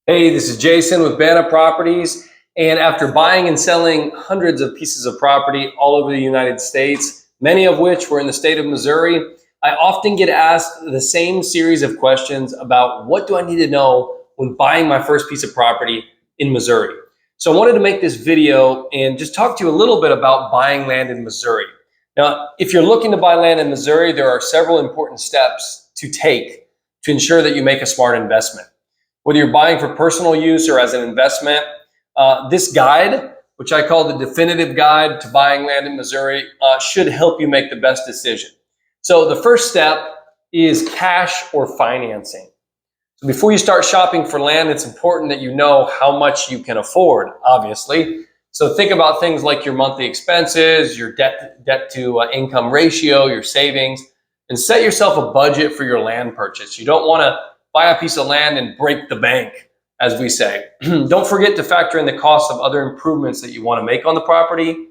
Hey, this is Jason with Banna Properties. And after buying and selling hundreds of pieces of property all over the United States, many of which were in the state of Missouri, I often get asked the same series of questions about what do I need to know when buying my first piece of property in Missouri. So I wanted to make this video and just talk to you a little bit about buying land in Missouri. Now, if you're looking to buy land in Missouri, there are several important steps to take to ensure that you make a smart investment. Whether you're buying for personal use or as an investment, this guide, which I call the definitive guide to buying land in Missouri, should help you make the best decision. So the first step is cash or financing. So before you start shopping for land, it's important that you know how much you can afford, obviously. So think about things like your monthly expenses, your debt to income ratio, your savings, and set yourself a budget for your land purchase. You don't want to buy a piece of land and break the bank, as we say. Don't forget to factor in the cost of other improvements that you want to make on the property,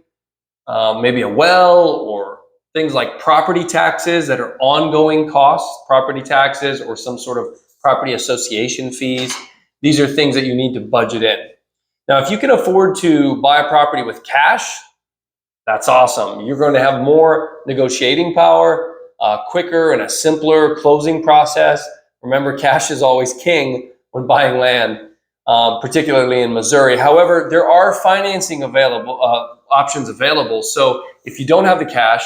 maybe a well or things like property taxes that are ongoing costs, property taxes or some sort of property association fees. These are things that you need to budget in. Now, if you can afford to buy a property with cash, that's awesome. You're going to have more negotiating power, quicker and a simpler closing process. Remember, cash is always king when buying land, particularly in Missouri. However, there are financing options available. So if you don't have the cash,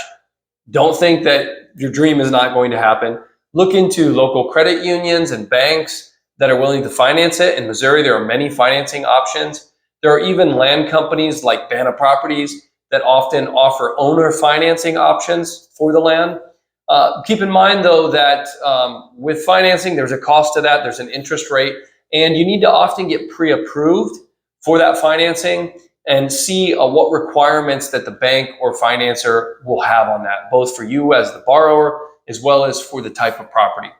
don't think that your dream is not going to happen. Look into local credit unions and banks that are willing to finance it. In Missouri, there are many financing options. There are even land companies like Banna Properties that often offer owner financing options for the land. Keep in mind, though, that with financing, there's a cost to that. There's an interest rate, and you need to often get pre-approved for that financing and see what requirements that the bank or financer will have on that, both for you as the borrower as well as for the type of property.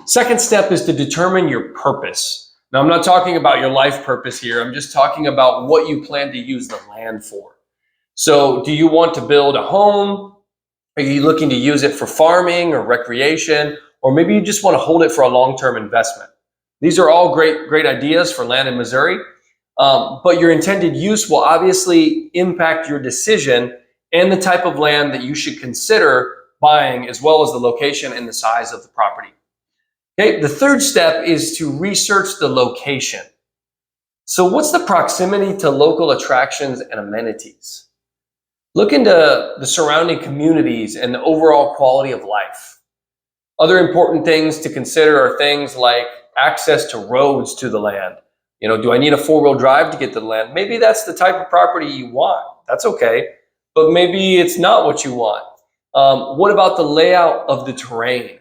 Second step is to determine your purpose. Now, I'm not talking about your life purpose here. I'm just talking about what you plan to use the land for. So do you want to build a home? Are you looking to use it for farming or recreation? Or maybe you just want to hold it for a long-term investment. These are all great ideas for land in Missouri, but your intended use will obviously impact your decision and the type of land that you should consider buying, as well as the location and the size of the property. Okay, the third step is to research the location. So what's the proximity to local attractions and amenities? Look into the surrounding communities and the overall quality of life. Other important things to consider are things like access to roads to the land. You know, do I need a four-wheel drive to get to the land? Maybe that's the type of property you want. That's okay. But maybe it's not what you want. What about the layout of the terrain?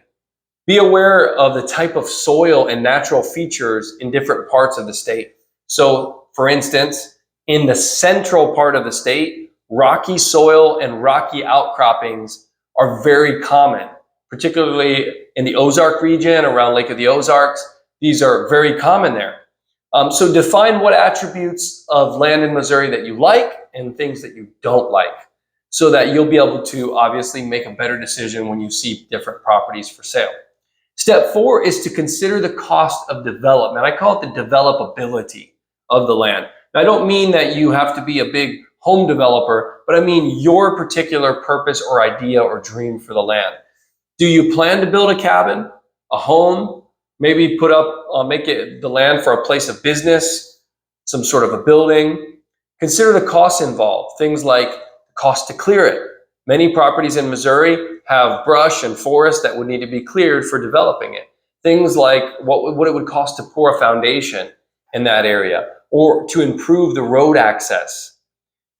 Be aware of the type of soil and natural features in different parts of the state. So, for instance, in the central part of the state, rocky soil and rocky outcroppings are very common, particularly in the Ozark region around Lake of the Ozarks. These are very common there. So define what attributes of land in Missouri that you like and things that you don't like, so that you'll be able to obviously make a better decision when you see different properties for sale. Step 4 is to consider the cost of development. I call it the developability of the land. Now, I don't mean that you have to be a big home developer, but I mean your particular purpose or idea or dream for the land. Do you plan to build a cabin, a home, maybe make it the land for a place of business, some sort of a building? Consider the costs involved, things like the cost to clear it. Many properties in Missouri have brush and forest that would need to be cleared for developing it. Things like what it would cost to pour a foundation in that area or to improve the road access.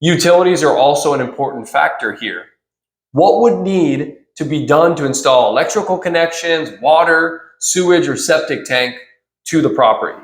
Utilities are also an important factor here. What would need to be done to install electrical connections, water, sewage, or septic tank to the property?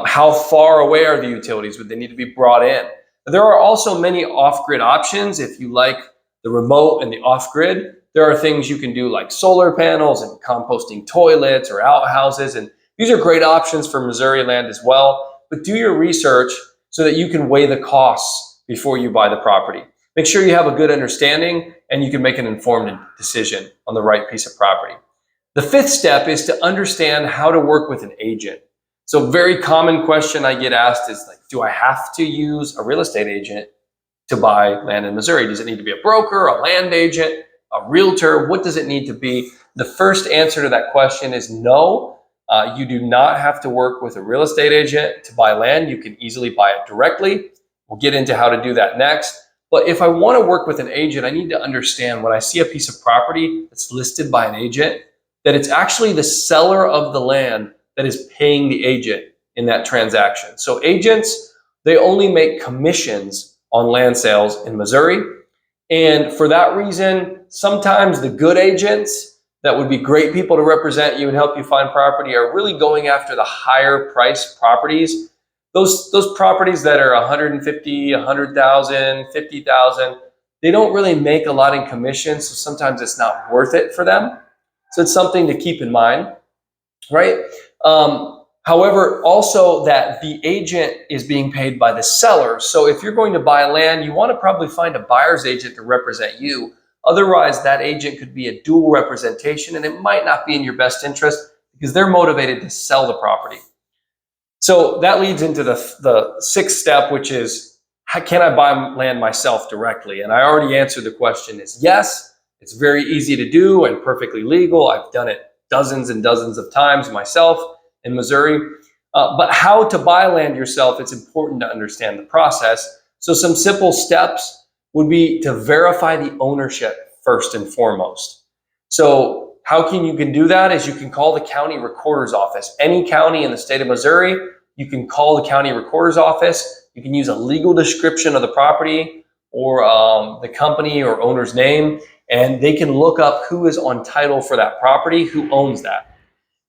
How far away are the utilities? Would they need to be brought in? There are also many off-grid options. If you like the remote and the off-grid, there are things you can do like solar panels and composting toilets or outhouses. And these are great options for Missouri land as well. But do your research so that you can weigh the costs before you buy the property. Make sure you have a good understanding and you can make an informed decision on the right piece of property. The fifth step is to understand how to work with an agent. So very common question I get asked is like, do I have to use a real estate agent to buy land in Missouri? Does it need to be a broker, a land agent, a realtor? What does it need to be? The first answer to that question is no. You do not have to work with a real estate agent to buy land. You can easily buy it directly. We'll get into how to do that next. But if I want to work with an agent, I need to understand when I see a piece of property that's listed by an agent, that it's actually the seller of the land that is paying the agent in that transaction. So agents, they only make commissions on land sales in Missouri. And for that reason, sometimes the good agents that would be great people to represent you and help you find property are really going after the higher price properties. Those properties that are 150, 100,000, 50,000, they don't really make a lot in commission, so sometimes it's not worth it for them. So it's something to keep in mind, right? However, also that the agent is being paid by the seller. So if you're going to buy land, you want to probably find a buyer's agent to represent you. Otherwise, that agent could be a dual representation, and it might not be in your best interest because they're motivated to sell the property. So that leads into the sixth step, which is, how can I buy land myself directly? And I already answered the question is yes. It's very easy to do and perfectly legal. I've done it dozens and dozens of times myself in Missouri. But how to buy land yourself, it's important to understand the process. So some simple steps would be to verify the ownership first and foremost. So how you can do that is you can call the county recorder's office. Any county in the state of Missouri, you can call the county recorder's office. You can use a legal description of the property or the company or owner's name, and they can look up who is on title for that property, who owns that.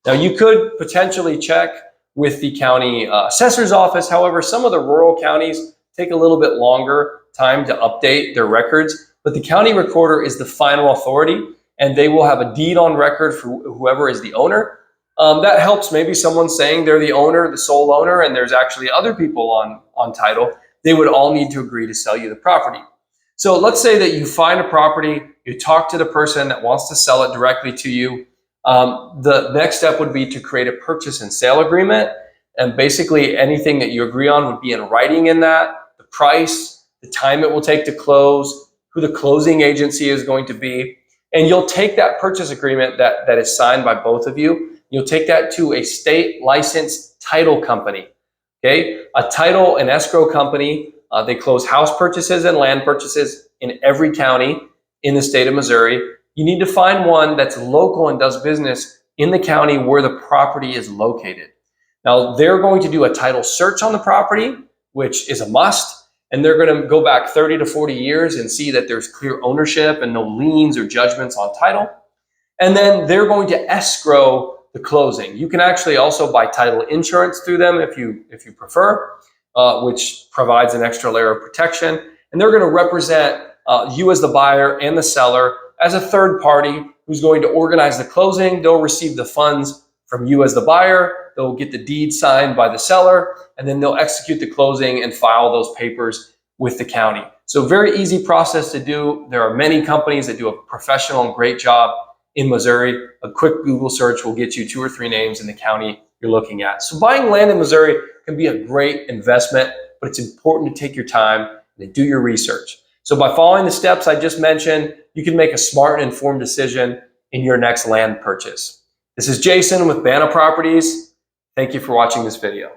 Now, you could potentially check with the county assessor's office. However, some of the rural counties take a little bit longer time to update their records, but the county recorder is the final authority, and they will have a deed on record for whoever is the owner. That helps maybe someone saying they're the owner, the sole owner, and there's actually other people on title. They would all need to agree to sell you the property. So let's say that you find a property, you talk to the person that wants to sell it directly to you. The next step would be to create a purchase and sale agreement. And basically anything that you agree on would be in writing in that, the price, the time it will take to close, who the closing agency is going to be. And you'll take that purchase agreement that is signed by both of you, you'll take that to a state licensed title company, okay? A title and escrow company, they close house purchases and land purchases in every county in the state of Missouri. You need to find one that's local and does business in the county where the property is located. Now, they're going to do a title search on the property, which is a must. And they're going to go back 30 to 40 years and see that there's clear ownership and no liens or judgments on title. And then they're going to escrow the closing. You can actually also buy title insurance through them if you prefer, which provides an extra layer of protection. And they're going to represent you as the buyer and the seller as a third party who's going to organize the closing. They'll receive the funds from you as the buyer. They'll get the deed signed by the seller, and then they'll execute the closing and file those papers with the county. So very easy process to do. There are many companies that do a professional and great job in Missouri. A quick Google search will get you 2 or 3 names in the county you're looking at. So buying land in Missouri can be a great investment, but it's important to take your time and do your research. So by following the steps I just mentioned, you can make a smart and informed decision in your next land purchase. This is Jason with Banna Properties. Thank you for watching this video.